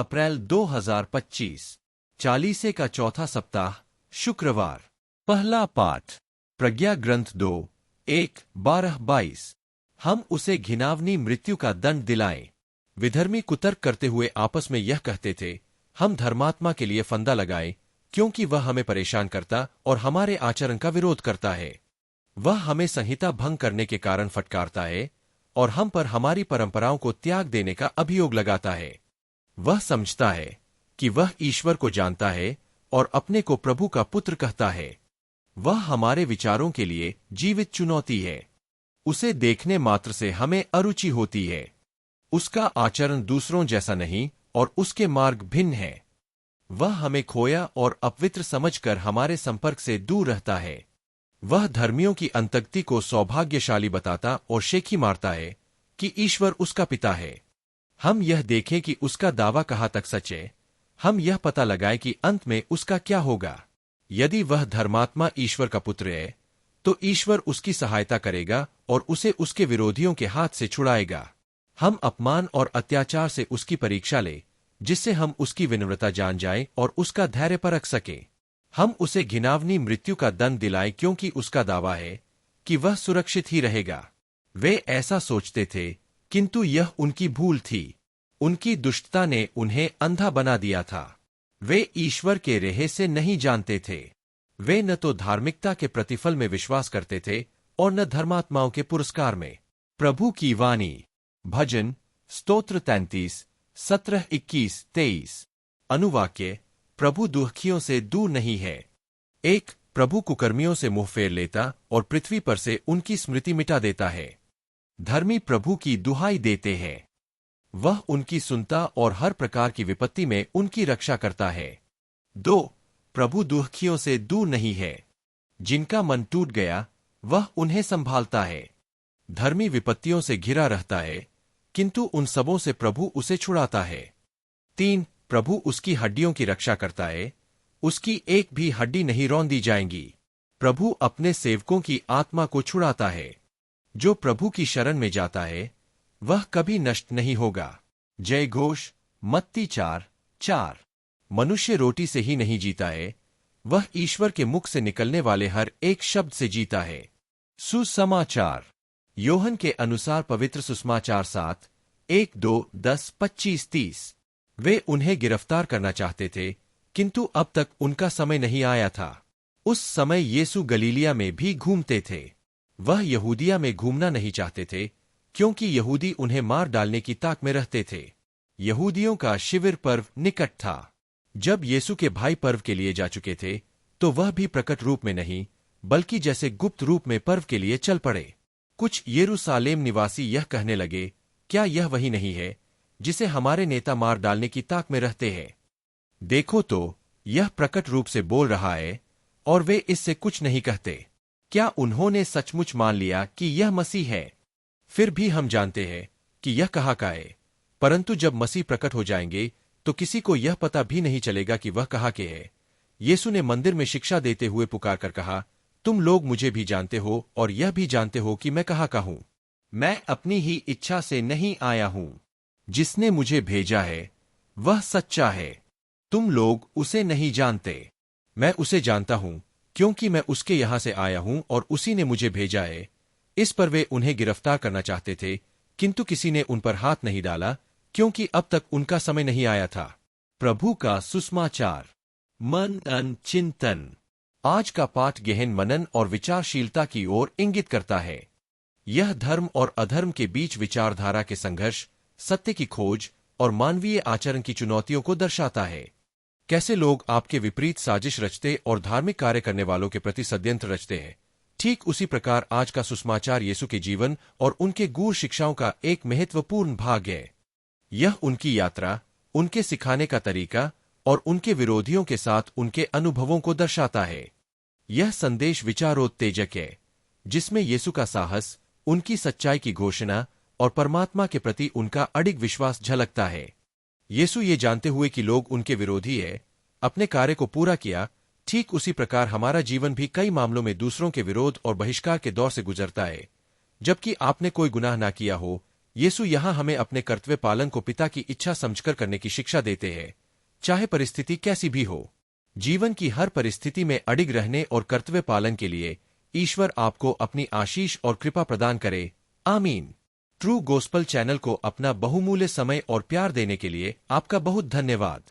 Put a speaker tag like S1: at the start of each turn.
S1: अप्रैल 2025, चालीसे का चौथा सप्ताह, शुक्रवार। पहला पाठ, प्रज्ञा ग्रंथ 2:1-12-22। हम उसे घिनावनी मृत्यु का दंड दिलाएं। विधर्मी कुतर्क करते हुए आपस में यह कहते थे, हम धर्मात्मा के लिए फंदा लगाएं, क्योंकि वह हमें परेशान करता और हमारे आचरण का विरोध करता है। वह हमें संहिता भंग करने के कारण फटकारता है और हम पर हमारी परंपराओं को त्याग देने का अभियोग लगाता है। वह समझता है कि वह ईश्वर को जानता है और अपने को प्रभु का पुत्र कहता है। वह हमारे विचारों के लिए जीवित चुनौती है। उसे देखने मात्र से हमें अरुचि होती है। उसका आचरण दूसरों जैसा नहीं और उसके मार्ग भिन्न है। वह हमें खोया और अपवित्र समझकर हमारे संपर्क से दूर रहता है। वह धर्मियों की अंतक्ति को सौभाग्यशाली बताता और शेखी मारता है कि ईश्वर उसका पिता है। हम यह देखें कि उसका दावा कहाँ तक सच है। हम यह पता लगाएं कि अंत में उसका क्या होगा। यदि वह धर्मात्मा ईश्वर का पुत्र है, तो ईश्वर उसकी सहायता करेगा और उसे उसके विरोधियों के हाथ से छुड़ाएगा। हम अपमान और अत्याचार से उसकी परीक्षा ले, जिससे हम उसकी विनम्रता जान जाएं और उसका धैर्य परख सकें। हम उसे घिनावनी मृत्यु का दंड दिलाएं, क्योंकि उसका दावा है कि वह सुरक्षित ही रहेगा। वे ऐसा सोचते थे, किंतु यह उनकी भूल थी। उनकी दुष्टता ने उन्हें अंधा बना दिया था। वे ईश्वर के रेहे से नहीं जानते थे। वे न तो धार्मिकता के प्रतिफल में विश्वास करते थे और न धर्मात्माओं के पुरस्कार में। प्रभु की वाणी। भजन स्तोत्र 33, 17, 21, 23। अनुवाक्य, प्रभु दुखियों से दूर नहीं है। एक, प्रभु कुकर्मियों से मुंह फेर लेता और पृथ्वी पर से उनकी स्मृति मिटा देता है। धर्मी प्रभु की दुहाई देते हैं। वह उनकी सुनता और हर प्रकार की विपत्ति में उनकी रक्षा करता है। 2, प्रभु दुखियों से दूर नहीं है। जिनका मन टूट गया, वह उन्हें संभालता है। धर्मी विपत्तियों से घिरा रहता है, किंतु उन सबों से प्रभु उसे छुड़ाता है। 3, प्रभु उसकी हड्डियों की रक्षा करता है। उसकी एक भी हड्डी नहीं रौंदी जाएंगी। प्रभु अपने सेवकों की आत्मा को छुड़ाता है। जो प्रभु की शरण में जाता है, वह कभी नष्ट नहीं होगा। जय घोष। मत्ती 4:4। मनुष्य रोटी से ही नहीं जीता है, वह ईश्वर के मुख से निकलने वाले हर एक शब्द से जीता है। सुसमाचार। योहन के अनुसार पवित्र सुसमाचार 7:1-2-10-25-30। वे उन्हें गिरफ्तार करना चाहते थे, किंतु अब तक उनका समय नहीं आया था। उस समय यीशु गलीलिया में भी घूमते थे। वह यहूदिया में घूमना नहीं चाहते थे, क्योंकि यहूदी उन्हें मार डालने की ताक में रहते थे। यहूदियों का शिविर पर्व निकट था। जब यीशु के भाई पर्व के लिए जा चुके थे, तो वह भी प्रकट रूप में नहीं, बल्कि जैसे गुप्त रूप में पर्व के लिए चल पड़े। कुछ यरूशलेम निवासी यह कहने लगे, क्या यह वही नहीं है जिसे हमारे नेता मार डालने की ताक में रहते हैं? देखो तो, यह प्रकट रूप से बोल रहा है और वे इससे कुछ नहीं कहते। क्या उन्होंने सचमुच मान लिया कि यह मसीह है? फिर भी हम जानते हैं कि यह कहाँ का है, परंतु जब मसीह प्रकट हो जाएंगे तो किसी को यह पता भी नहीं चलेगा कि वह कहाँ के है। यीशु ने मंदिर में शिक्षा देते हुए पुकार कर कहा, तुम लोग मुझे भी जानते हो और यह भी जानते हो कि मैं कहाँ का हूँ। मैं अपनी ही इच्छा से नहीं आया हूँ। जिसने मुझे भेजा है वह सच्चा है। तुम लोग उसे नहीं जानते। मैं उसे जानता हूँ, क्योंकि मैं उसके यहां से आया हूं और उसी ने मुझे भेजा है। इस पर वे उन्हें गिरफ्तार करना चाहते थे, किंतु किसी ने उन पर हाथ नहीं डाला, क्योंकि अब तक उनका समय नहीं आया था। प्रभु का सुसमाचार। मनन चिंतन। आज का पाठ गहन मनन और विचारशीलता की ओर इंगित करता है। यह धर्म और अधर्म के बीच विचारधारा के संघर्ष, सत्य की खोज और मानवीय आचरण की चुनौतियों को दर्शाता है। कैसे लोग आपके विपरीत साजिश रचते और धार्मिक कार्य करने वालों के प्रति षड्यंत्र रचते हैं। ठीक उसी प्रकार आज का सुसमाचार यीशु के जीवन और उनके गूढ़ शिक्षाओं का एक महत्वपूर्ण भाग है। यह उनकी यात्रा, उनके सिखाने का तरीका और उनके विरोधियों के साथ उनके अनुभवों को दर्शाता है। यह संदेश विचारोत्तेजक है, जिसमें यीशु का साहस, उनकी सच्चाई की घोषणा और परमात्मा के प्रति उनका अडिग विश्वास झलकता है। यीशु ये जानते हुए कि लोग उनके विरोधी है, अपने कार्य को पूरा किया। ठीक उसी प्रकार हमारा जीवन भी कई मामलों में दूसरों के विरोध और बहिष्कार के दौर से गुजरता है, जबकि आपने कोई गुनाह ना किया हो यीशु यहाँ हमें अपने कर्तव्य पालन को पिता की इच्छा समझकर करने की शिक्षा देते हैं, चाहे परिस्थिति कैसी भी हो। जीवन की हर परिस्थिति में अडिग रहने और कर्तव्य पालन के लिए ईश्वर आपको अपनी आशीष और कृपा प्रदान करे। आमीन। ट्रू गॉस्पल चैनल को अपना बहुमूल्य समय और प्यार देने के लिए आपका बहुत धन्यवाद।